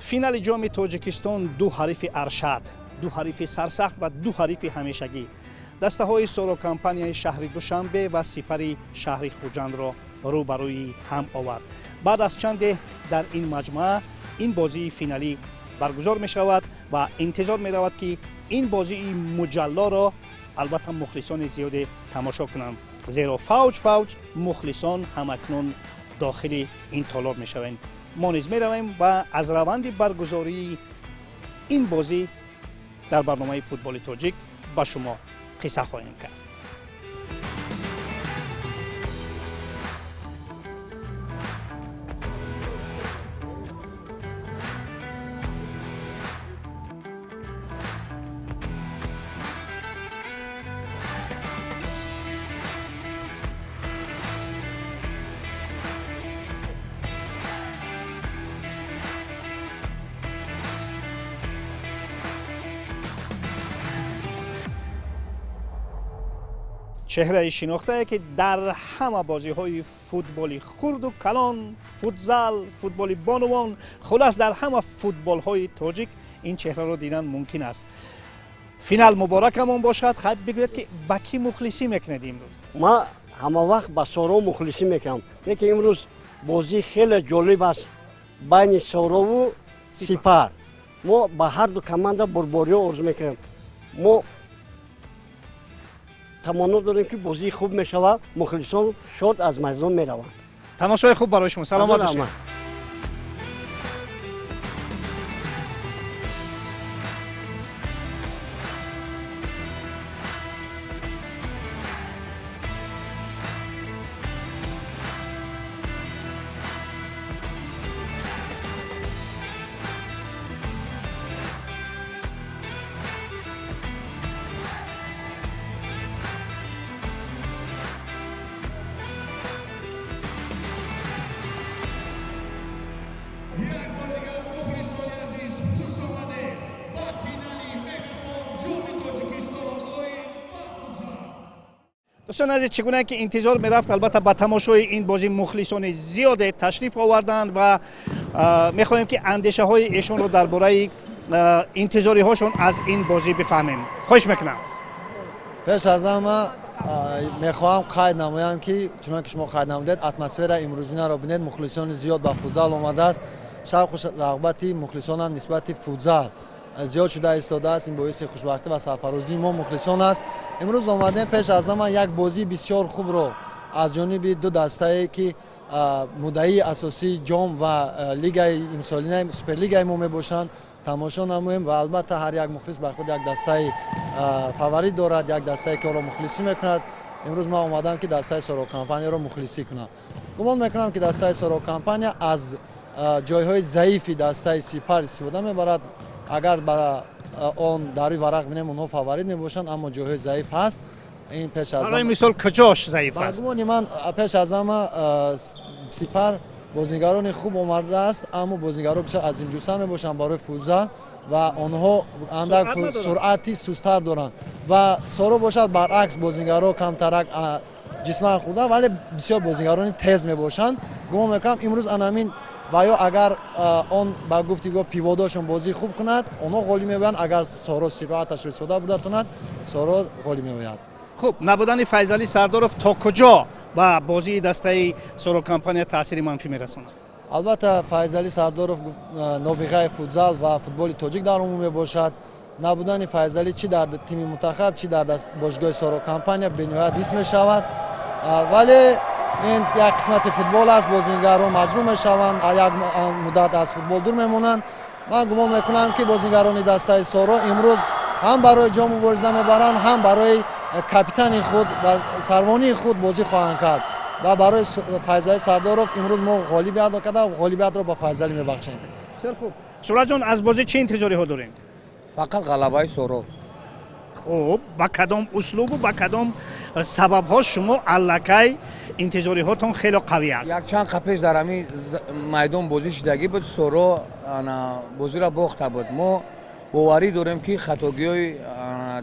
فینال جام تاجیکستان دو حریف ارشد، دو حریف سرسخت و دو حریف همیشگی دسته های سورو کمپانی شهر دوشنبه و سپری شهر خوجند را روبروی هم آورد. بعد از چند در این مجموعه این بازی فینالی برگزار می شود و انتظار می رود که این بازی مجلا را البته مخلصان زیاد تماشا کنند، زیرا فوج مخلصان همکنون داخل این تالار می شوند. ما نیز می رویم و از روند برگزاری این بازی در برنامه فوتبال تاجیک با شما قصه خواهیم کرد. چهره شناخته که در همه بازی های فوتبال خرد و کلان، فوتزال، فوتبال بانوان، خلاص در همه فوتبال های تاجیک این چهره را دیدن ممکن است. فینال مبارکمون باشد. خواهد بگوید که با کی مخلصی میکنید امروز؟ ما همه وقت با سورو مخلصی میکنم. که امروز بازی خیلی جالب است بین سورو و سپر. ما با هر دو کماندا بربری آرزو میکنیم. ما تمنا داریم که بازی خوب میشود، مخلصان شاد از میدان میروند. تماشای خوب برای شما. سلامت باشید. دوستان عزیز، چگونه که انتظار میرفت، البته با تماشای این بازی مخلصان زیاد تشریف آوردند و میخواهیم که اندیشه های ایشون رو درباره انتظاری هاشون از این بازی بفهمیم. خواهش میکنم. پیش از همه میخواهم قید نمایم که چون که شما قید نمودید اتمسفر امروزینه را ببینید. مخلصان زیاد با فوتزال آمده است. شوق و رغبت مخلصان هم نسبت فوتزال زیاد شده ایستاده است. این باعث خوشبختی و سرفرازی ما مخلصان است. امروز آمدیم پیش از همه یک بازی بسیار خوب رو از جانب دو دسته که مدعی اساسی جام و لیگ امسالینه سوپرلیگ ما میباشند تماشا نماییم و البته هر یک مخلص بر خود یک دسته فاوریت دارد، یک دسته که او را مخلصی میکند. امروز ما آمدم که دسته سورو کمپانی را مخلصی کنم. گمان میکنم که دسته سورو کمپانی از جایهای ضعیفی دسته سپر استفاده میبرد. اگر با آن داری ورق بینیم اونها فاوریت میباشند، اما جایهای ضعیف هست. این پیش از برای مثال کجاش ضعیف است؟ من پیش از همه سپر بازیگران خوب آمده است، اما بازیگران بسیار عظیم جسم میباشند برای فوتزال و آنها اندک سرعتی سست‌تر دارند و سورو باشد برعکس بازیگران کمترک جسم خورده ولی بسیار بازیگران تیز میباشند. گمان میکنم امروز انامین و یا اگر آن با گفتگو پیواداشون بازی خوب کند اونها غالی میبرند. اگر سورو سرعتش رو استفاده بوده کند سورو غالی میبرد. خب نبودن فیضعلی سردارов تا کجا با بازی دسته سورو کمپانی تاثیر منفی میرساند؟ البته فیضعلی سردارов نابغه فوتزال و فوتبال تاجیک در عموم میباشد. نبودن فیضعلی چی در تیم منتخب چی در باشگاه سورو کمپانی به نهایت حس میشود، ولی این یک قسمت فوتبال است. بازیگران مجبور میشوند یک مدت از فوتبال دور میمونند. من گمان میکنم که بازیگران دسته سورو امروز هم برای جام مبارزه میبرند، هم برای کاپیتان خود و سروانی خود بازی خواهند کرد و برای فیضعلی سردارov امروز ما غالبیت را کرده و غالبیت را با فیضعلی میبخشیم. بسیار خوب. شورا جان از بازی چه انتظاری ها دارین؟ فقط غلبه سورو. خب با کدام اسلوب و با کدام سبب ها شما الکی انتظاری هاتون خیلی قوی است؟ یک چند قپش در همین میدان بازی شدگی بود. سورو بازی را باخته بود. ما باوری داریم که خطاگی‌های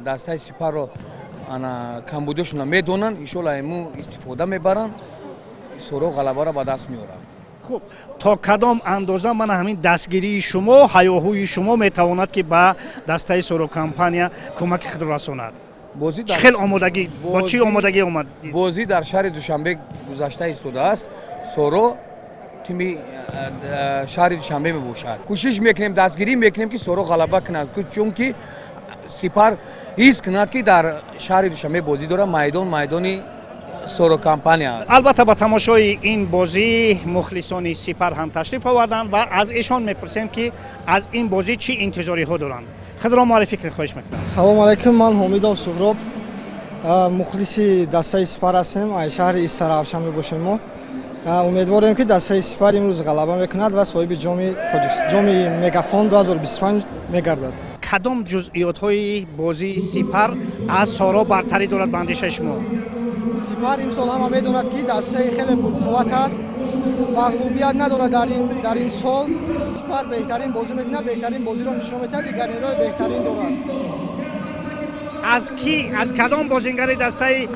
دسته سپر رو کمبودشون میدونن، ان شاء الله امو استفاده میبرن، سورو غلبه را به دست میارن. хуб то кадом андоза мана ҳамин дастгирии шумо ҳаёҳӯи шумо метавонад ки ба дастаи сорокампания кӯмаки худро расонад чӣ хел омодагӣ бо чӣ омодагӣ омад бозӣ дар шаҳри душанбе гузашта истодааст соро тими шаҳри душанбе мебошад кӯшиш мекунем дастгирӣ мекунем ки соро ғалаба кунад чунки сипар ҳис кунад ки дар шаҳри душанбе бозӣ дорад майдони сорокампания албатта ба тамошои ин бозӣ мухлисони сипар ҳам ташриф оварданд ва аз эшон мепурсем ки аз ин бозӣ чӣ интизориҳо доранд худро муаррифӣ кунед хоҳиш мекунам салому алайкум ман ҳомидов суҳроб мухлиси дастаи сипар ҳастем аз шаҳри Иста Равшан мебошем мо умедворем ки дастаи сипар имрӯз ғалаба мекунад ва соҳиби ҷоми мегафон 2025 мегардад кадом ҷузъиётҳои бозии сипар аз соро бартарӣ дорад ба андешаи шумо сипар имсол ҳама медонад ки дастаи хеле пурқувват аст мағлубият надорад дар ин сол сипар беҳтарин бозӣ мекунад беҳтарин бозиро нишон медиҳад легионерҳои беҳтарин дорад аз кадом бозингари дастаи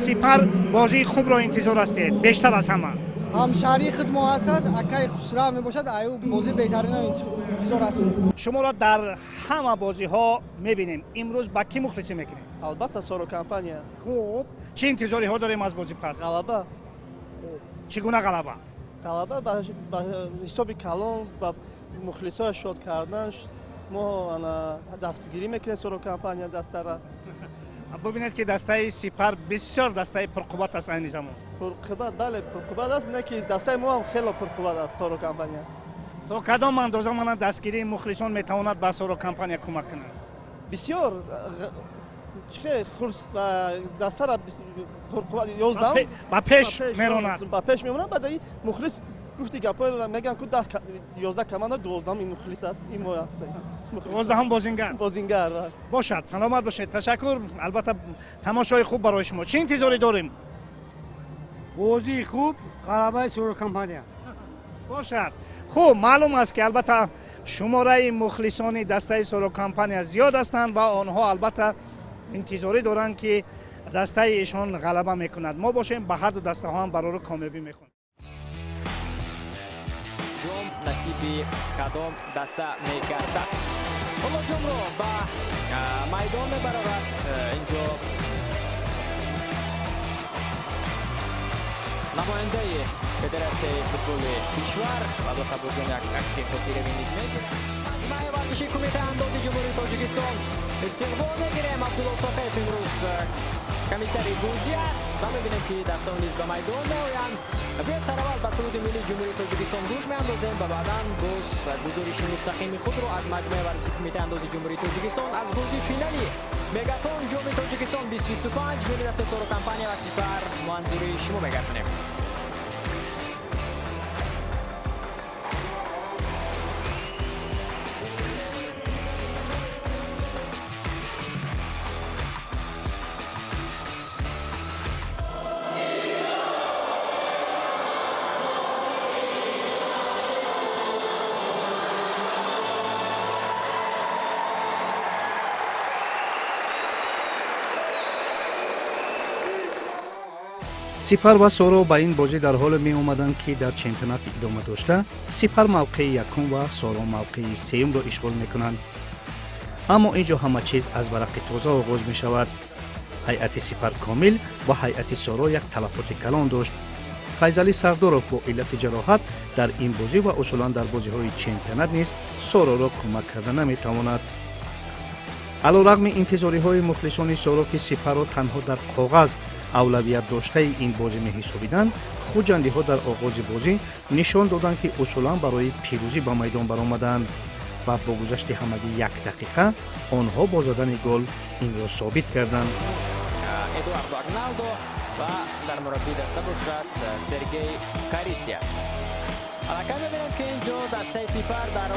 сипар бозии хубро интизор ҳастед бештар аз ҳама ҳамшаҳри худ мо ҳаст акаи хусрав мебошад аю бозии беҳтарино интизор ҳастем шуморо дар ҳама бозиҳо мебинем имрӯз ба кӣ мухлисӣ мекунем албатта сорокампания хуб чӣ интизориҳо дорем аз бозӣ пас ғалаба чӣ гуна ғалаба ғалаба ба ҳисоби калон ба мухлисоя шод кардан мо дастгирӣ мекунем сорокампания дастара бубинед ки дастаи сипар бисёр дастаи пурқувват аст айни замон пурқувват бале пурқувват аст не ки дастаи мо ҳам хело пурқувват аст сорокампания то кадом андоза мана дастгирии мухлисон метавонад ба сорокампания кӯмак кунад бисёр дастара пурқувват 11 ба пеш меронад ба пеш мемонад баъд мухлис гуфти гапоро мегӯям ки 11 команда 12 мухлис аст ин мо ҳастем 12 бозингар бошад саломат бошед ташаккур албатта тамошои хуб барои шумо чӣ интизоре дорем бозии хуб ғалабаи сорокампания бошад хуб маълум аст ки албатта шумораи мухлисони дастаи сорокампания зиёд ҳастанд ва онҳо албатта интизорӣ доранд ки дастаи ишон ғалаба мекунад мо бошем ба ҳарду дастаҳо ҳам барори комёбӣ мехонем ҷом насиби кадом даста мегардад ҳоло ҷомро ба майдон мебарорад инҷо намояндаи федератсияи футболи кишвар албатта бо ҷом як акси хотирави низ мегирад маҷмӯи вартиши кумитаи андози ҷумҳурии тоҷикистон истиқбол мегирем абдулло соқаев имрӯз комиссари бозӣ аст ва мебинем ки дастаҳо низ ба майдон меоянд биёед сараввал ба суруди миллии ҷумҳурии тоҷикистон гӯш меандозем ва баъдан боз гузориши мустақими худро аз маҷмӯи варзиши кумитаи андози ҷумҳурии тоҷикистон аз бозии финали мегафон ҷоми тоҷикистон 2025 бейни дастаи сорокампания ва сипар манзури шумо мегардонем сипар ва соро ба ин бозӣ дар ҳоле меомаданд ки дар чемпионати идома дошта сипар мавқеи якум ва соро мавқеи сеюмро ишғол мекунанд аммо ин ҷо ҳама чиз аз варақи тоза оғоз мешавад ҳайати сипар комил ва ҳайати соро як талафоти калон дошт файзали сардоров бо иллати ҷароҳат дар ин бозӣ ва усулан дар бозиҳои чемпионат низ сороро кӯмак карда наметавонад алорағми интизориҳои мухлисони соро ки сипарро танҳо дар коғаз авлавият доштаи ин бозӣ меҳисобиданд хуҷандиҳо дар оғози бозӣ нишон доданд ки усулан барои пирӯзӣ ба майдон баромаданд ва бо гузашти ҳамагӣ 1 дақиқа онҳо бо задани гол инро собит карданд эдуардо агналдо ва сармураббии даста бошад сергей каритси аст аллакай мебинем ки инҷо дастаи сипар дар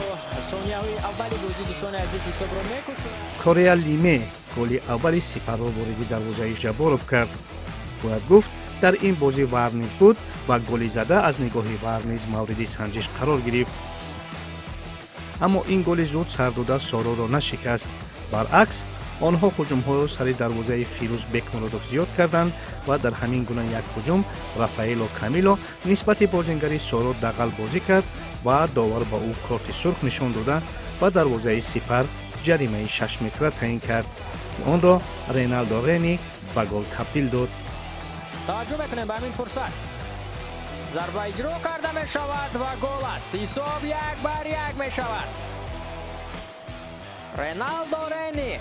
сонияҳои аввали бозӣ дӯстони азиз ҳисобро мекушад корея лиме голи аввали сипарро вориди дарвозаи жаборов кард бояд гуфт дар ин бозӣ вар низ буд ва голи зада аз нигоҳи вар низ мавриди санҷиш қарор гирифт аммо ин голи зуд сардода сороро нашикаст баръакс онҳо ҳуҷумҳоро сари дарвозаи Фирӯз Бекмуродов зиёд карданд ва дар ҳамин гуна як ҳуҷум Рафаэло Камило нисбати бозингари Соро дағал бозӣ кард ва довар ба ӯ корти сурх нишон дода ба дарвозаи Сипар ҷаримаи 6 метра таъин кард ки онро Реналдо Рени ба гол табдил дод. таваҷҷӯҳ мекунем ба ҳамин фурсат. зарба иҷро карда мешавад ва гол аст. ҳисоб 1-1 мешавад. Реналдо Рени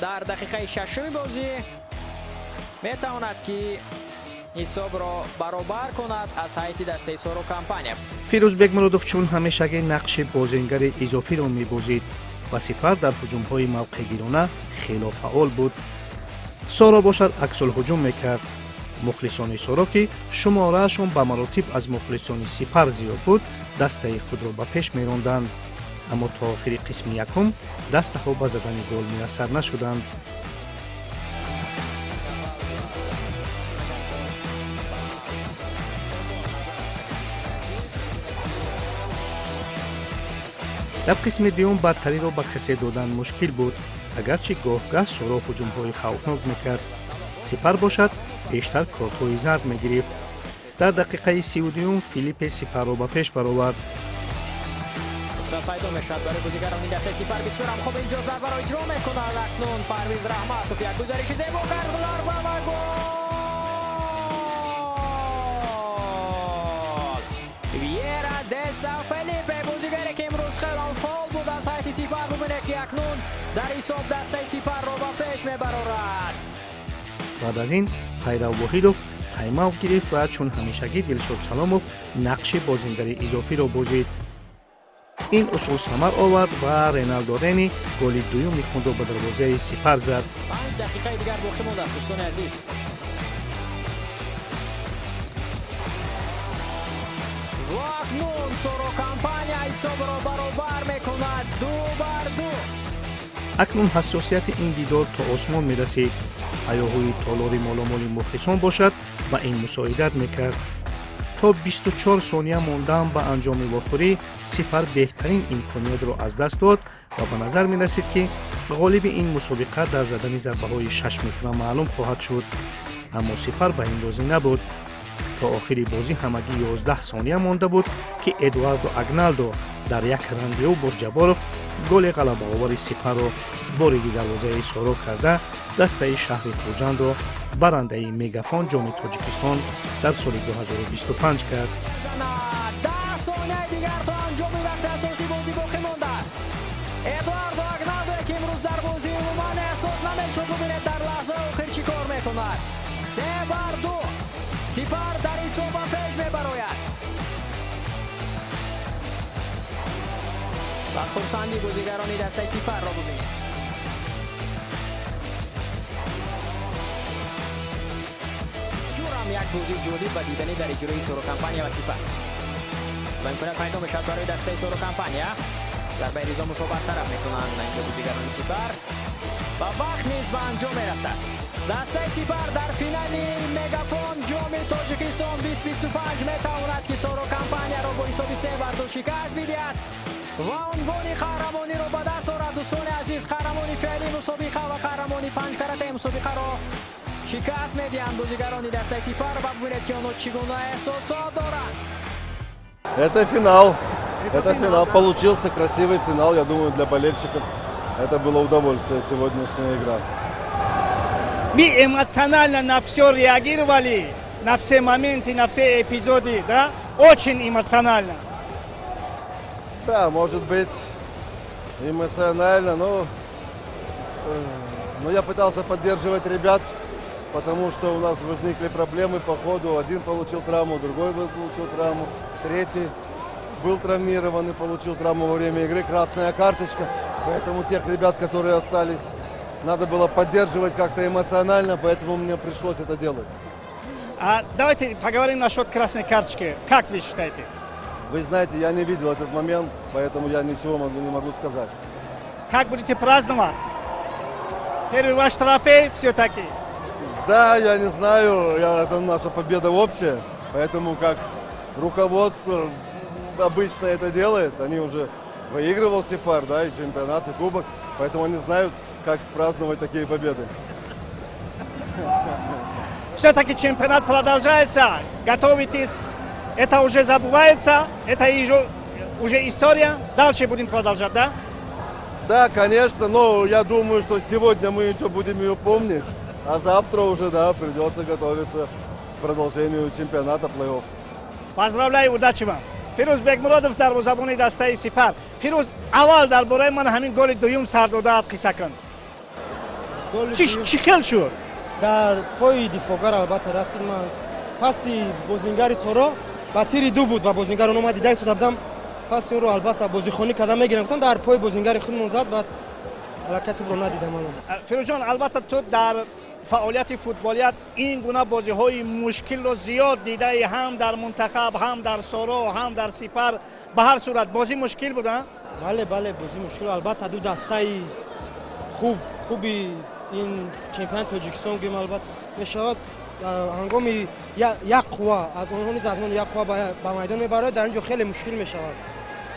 дар дақиқаи 6-уми бозӣ метавонад ки ҳисобро баробар кунад аз ҳайти дастаи Соро Компания. Фирӯз Бекмуродов чун ҳамешагӣ нақши бозингари изофиро мебозид ва Сипар дар ҳуҷумҳои мавқеъгирона хело фаъол буд. Соро бошад аксулҳуҷум мекард. мухлисони Соро ки шумораашон ба маротиб аз мухлисони Сипар зиёд буд, дастаи худро ба пеш меронданд, аммо то охири қисми якум дастаҳо ба задани гол муяссар нашуданд. дар қисми дуюм бартариро ба касе додан мушкил буд, агарчи гоҳ-гоҳ Соро ҳуҷумҳои хавфнок мекард. Сипар бошад бештар кортҳои зард мегирифт. дар дақиқаи 32 Филиппе Сипарро ба пеш баровард. фурсат пайдо мешавад барои бозигарони дастаи Сипар. бисёр ҳам хуб инҷо зарбаро иҷро мекунад. акнун Парвиз Раҳматов як гузариши зебо кард. зарба ва гол! Виера де Сан Филиппе бозигаре ки имрӯз хело фол буд аз ҳайти Сипар. бубинед ки акнун дар ҳисоб дастаи Сипарро ба пеш мебарорад. баъд аз ин Пайрав Воҳидов таймаут гирифт ва чун ҳамешагӣ Дилшод Саломов нақши бозингари изофиро бозид. ин усул самар овард ва Реналдо Рени голи дуюми худро ба дарвозаи Сипар зад. 5 дақиқаи дигар боқӣ мондааст. дӯстони азиз, вакнун Соро Компания ҳисобро баробар мекунад 2-2. акнун ҳассосияти ин дидор то осмон мерасид. ҳаёҳои толори моломоли мухлисон бошад ва ин мусоидат мекард. то 24 сония мондан ба анҷоми вохӯрӣ Сипар беҳтарин имкониятро аз даст дод ва ба назар мерасид ки ғолиби ин мусобиқа дар задани зарбаҳои 6 метра маълум хоҳад шуд. аммо Сипар ба ин розӣ набуд. то охири бозӣ ҳамагӣ 11 сония монда буд ки Эдуардо Агналдо дар як рандиёв бо Ҷаборов голи ғалабаовари Сипарро вориди дарвозаи Соро карда дастаи шаҳри Хуҷандро барандаи Мегафон ҷоми Тоҷикистон дар соли 2025 кард. 10 сонияи дигар то анҷоми вақти асосии бозӣ боқӣ мондааст. Эдуардо Агналдо ки имрӯз дар бозӣ умуман эҳсос намешуд. бубинед дар лаҳзаи охир чӣ кор мекунад. 3-2 Сипар дар ҳисоб ба пеш мебарояд. ба хурсандӣ бозигарони дастаи Сипарро бубинед. бисёрам як бозии ҷолиб ва дидани дар иҷрои Соро Компания ва Сипар. ва имконият пайдо мешавад барои дастаи Соро Компания. зарбаи Ризомовро бартараф мекунанд инҷо бозигарони Сипар. ва вақт низ ба анҷом мерасад. дастаи Сипар дар финали Мегафон ҷоми Тоҷикистон 2025 метавонад ки Соро Компанияро бо ҳисоби 3-2 шикаст бидиҳад ва унвони қаҳрамониро ба даст орад. дӯстони азиз, қаҳрамони феълии мусобиқа ва қаҳрамони панҷкаратаи мусобиқаро шикаст медиҳанд бозигарони дастаи Сипар. ва бубинед ки онҳо чӣ гуна эҳсосот доранд. Это финал. Это финал. Получился красивый финал. Я думаю, для болельщиков это было удовольствие сегодняшняя игра. Мы эмоционально на все реагировали, на все моменты, на все эпизоды, да? Очень эмоционально. Да, может быть, эмоционально, но я пытался поддерживать ребят, потому что у нас возникли проблемы по ходу. Один получил травму, другой получил травму, третий был травмирован и получил травму во время игры, красная карточка. Поэтому тех ребят, которые остались, надо было поддерживать как-то эмоционально, поэтому мне пришлось это делать. Давайте поговорим насчет красной карточки. Как вы считаете? Вы знаете, я не видел этот момент, поэтому я ничего не могу сказать. Как будете праздновать? Первый ваш трофей все-таки? Да, я не знаю, это наша победа общая, поэтому как руководство обычно это делает, они уже выигрывал Сипар, да, и чемпионат, и кубок, поэтому они знают, как праздновать такие победы. Все-таки чемпионат продолжается. Готовитесь. Это уже забывается. Это уже история. Дальше будем продолжать, да? Да, конечно, но я думаю, что сегодня мы еще будем ее помнить, а завтра уже, да, придется готовиться к продолжению чемпионата плей-офф. Поздравляю, удачи вам. Фируз Бекмуродов, дарвозабони дастаи Сипар. Фируз, аввал дар бораи ман ҳамин голи дуюм сар додаат қисса кун. Чӣ хел шуд? дар пои дифоъгар албатта расид. Ман паси бозингари соро ба тири ду буд ва бозингар омад дидан истода будам. Паси онро албатта бозихонӣ карда мегирам. Гуфтам дар пои бозингари худмон зад, баъд ҳалакат тӯбро надидам. Фирӯзҷон, албатта ту дар фаъолияти футболият ин гуна бозиҳои мушкилро зиёд дидаи, ҳам дар мунтахаб, ҳам дар соро, ҳам дар Сипар. Ба ҳар сурат бозӣ мушкил буд, а? бале бозӣ мушкил. Албатта ду дастаи хуби ин чемпионати Тоҷикистон гӯем албатта мешавад. ҳангоми як қувва аз онҳо низ аз ман як қувва ба майдон мебарад, дар ин ҷо хеле мушкил мешавад.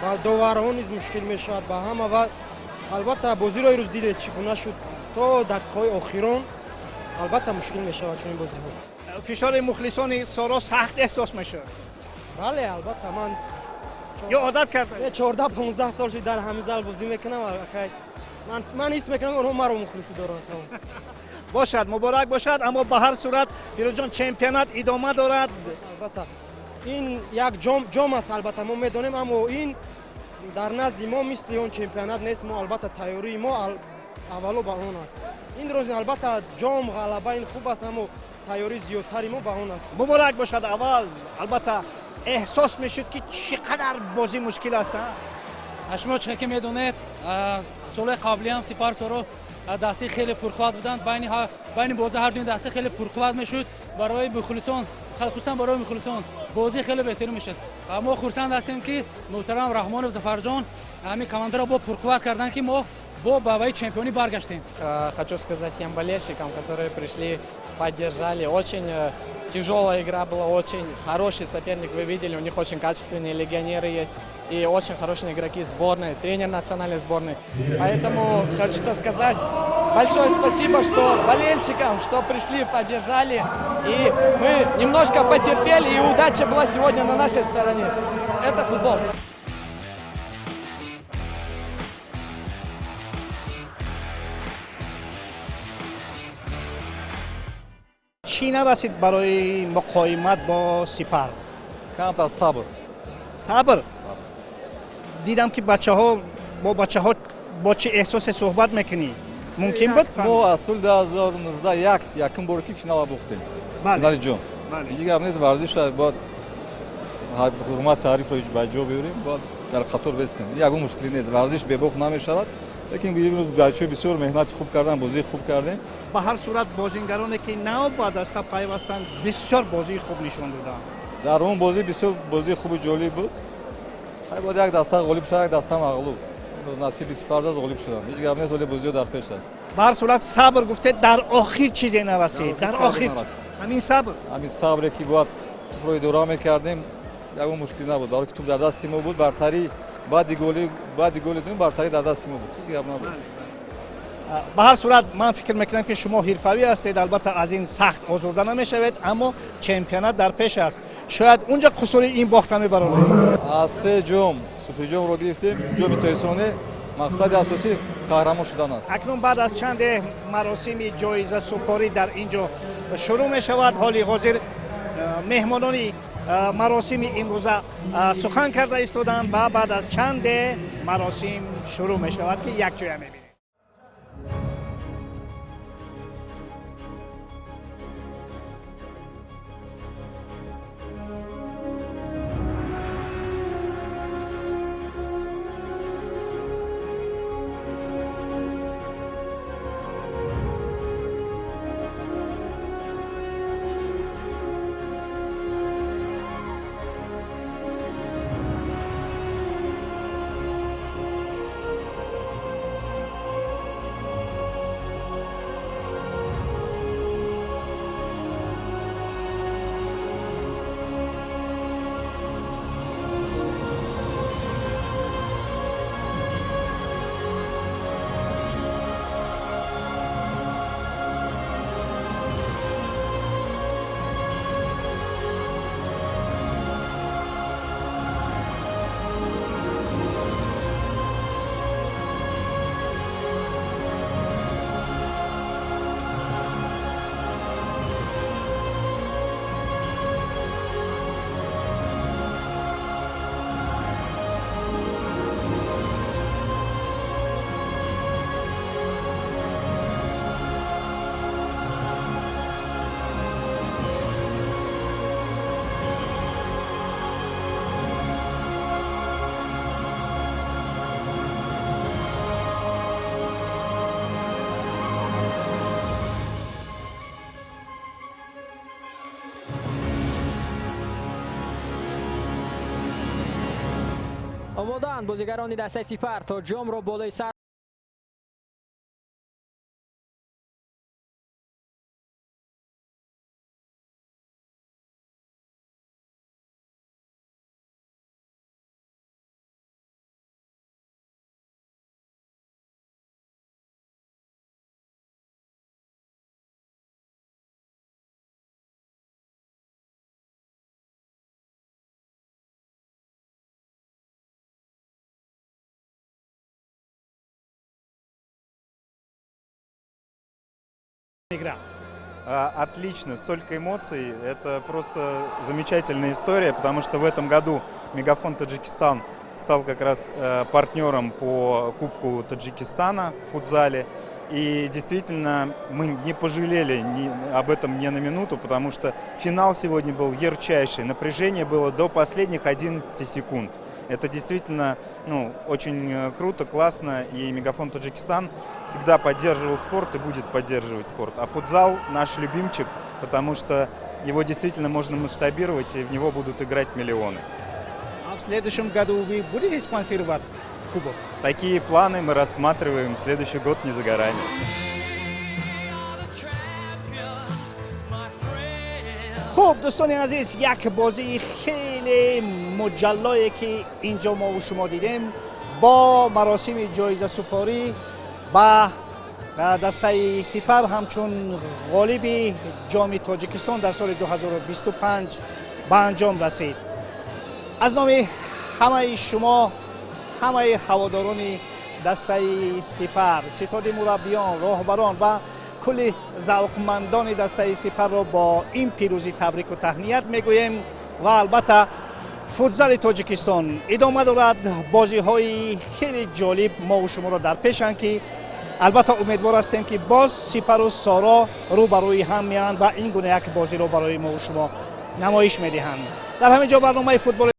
ба доварҳо низ мушкил мешавад, ба ҳама. ва албатта бозиро ирӯз дидед чӣ гуна шуд то дақиқаҳои охирон. албатта мушкил мешавад чунин бозиҳо. фишори мухлисони соро сахт эҳсос мешуд? бале албатта ман ё одат карда? 14-15 сол шуд дар ҳамин зал бозӣ мекунам. ман ҳис мекунам онҳо маро мухлисӣ доранд. бошад, муборак бошад. аммо ба ҳар сурат фирӯзҷон, чемпионат идома дорад. албатта ин як ҷом аст. албатта мо медонем, аммо ин дар назди мо мисли он чемпионат нест. мо албатта тайёрии мо аввало ба он аст. ин роз албатта ҷом ғалаба ин хуб аст, аммо тайёрии зиёдтари мо ба он аст. муборак бошад. аввал албатта эҳсос мешуд ки чӣ қадар бозӣ мушкил аст. шумо чӣ ки медонед, соли қаблӣ ҳам Сипар соро дасти хеле пурқувват буданд. байни бозӣ ҳардуин дасти хеле пурқувват мешуд. барои мухлисон, хусусан барои мухлисон бозӣ хеле беҳтарин мешуд. мо хурсанд ҳастем ки муҳтарам Раҳмонов Зафарҷон ҳамин командаро бо пурқувват карданд ки мо бо баваи чемпионӣ баргаштем. Хочу сказать всем болельщикам, которые пришли, поддержали. Очень тяжелая игра была, очень хороший соперник, вы видели, у них очень качественные легионеры есть и очень хорошие игроки сборной, тренер национальной сборной. Поэтому хочется сказать большое спасибо, что болельщикам, что пришли, поддержали. И мы немножко потерпели, и удача была сегодня на нашей стороне. Это футбол. чӣ нарасид барои муқоимат бо Сипар? Камтар сабр. сабр? дидам ки бачаҳо бо чӣ эҳсосе суҳбат мекунӣ? мумкин буд? мо аз соли 2019 якум бор ки финала бохтем. финали ҷом. дигар низ варзиш бояд ҳурмат таърифро ба ҷо биёрем, бояд дар қатор бестем. ягон мушкилӣ нест. варзиш бебох намешавад, лекин бачаҳо бисёр меҳнати хуб кардан, бозии хуб кардем. ба ҳар сурат бозингароне ки нав ба даста пайвастанд бисёр бозии хуб нишон доданд. дар он бозӣ бисёр бозии хуби ҷолиб буд. бояд як даста ғолиб шуд, як даста мағлуб. насиби Сипардаст ғолиб шуданд. ҳеҷ гап нест, оле бозиҳо дар пеш аст. ба ҳар сурат сабр гуфтед, дар охир чизе нарасид. дар охир ҳамин сабр. ҳамин сабре ки бояд тӯбро идора мекардем, ягон мушкил набуд. барои ки тӯб дар дасти мо буд, бартарӣ баъди голи дудем, бартарӣ дар дасти мо буд. ҳеҷ гап набуд. ба ҳар сурат ман фикр мекунам ки шумо ҳирфавӣ ҳастед, албатта аз ин сахт озурда намешавед, аммо чемпионат дар пеш аст. шояд унҷа қусури ин бохта мебаронед. аз се ҷом суперҷомро гирифтем, ҷоми тоҳисонӣ, мақсади асосӣ қаҳрамон шудан аст. акнун баъд аз чанде маросими ҷоизасупорӣ дар ин ҷо шурӯъ мешавад. ҳоли ҳозир меҳмонони маросими имрӯза сухан карда истоданд ва баъд аз чанде маросим шурӯъ мешавад ки якҷоя мебинем. آماده‌اند بازیگران دسته سپر تا جام را بالای سر игра. Отлично, столько эмоций, это просто замечательная история, потому что в этом году Мегафон Таджикистан стал как раз партнером по Кубку Таджикистана в футзале. И действительно, мы не пожалели об этом ни на минуту, потому что финал сегодня был ярчайший. Напряжение было до последних 11 секунд. Это действительно очень круто, классно. И Мегафон Таджикистан всегда поддерживал спорт и будет поддерживать спорт. А футзал наш любимчик, потому что его действительно можно масштабировать, и в него будут играть миллионы. А в следующем году вы будете спонсировать кубок? Такие планы мы рассматриваем. Следующий год не за горами. خب دوستان عزیز، یک بازی خیلی مجلایی که اینجا ما و شما دیدیم با مراسم جایزه سپاری با دسته سپر همچون غالب جام تاجیکستان در سال 2025 به انجام رسید. از نام همه شما، همه هواداران دسته سپر، ستاد مربیان، راهبران و کل ذوقمندان دسته سپر را با این پیروزی تبریک و تهنیت میگوییم و البته فوتزال تاجیکستان ادامه دارد. بازی های خیلی جالب ما و شما را در پیشند که البته امیدوار هستیم که باز سپر و سارا روبروی هم میاند و این گونه یک بازی را برای ما و شما نمایش میدهند. در همین جا برنامه فوتبال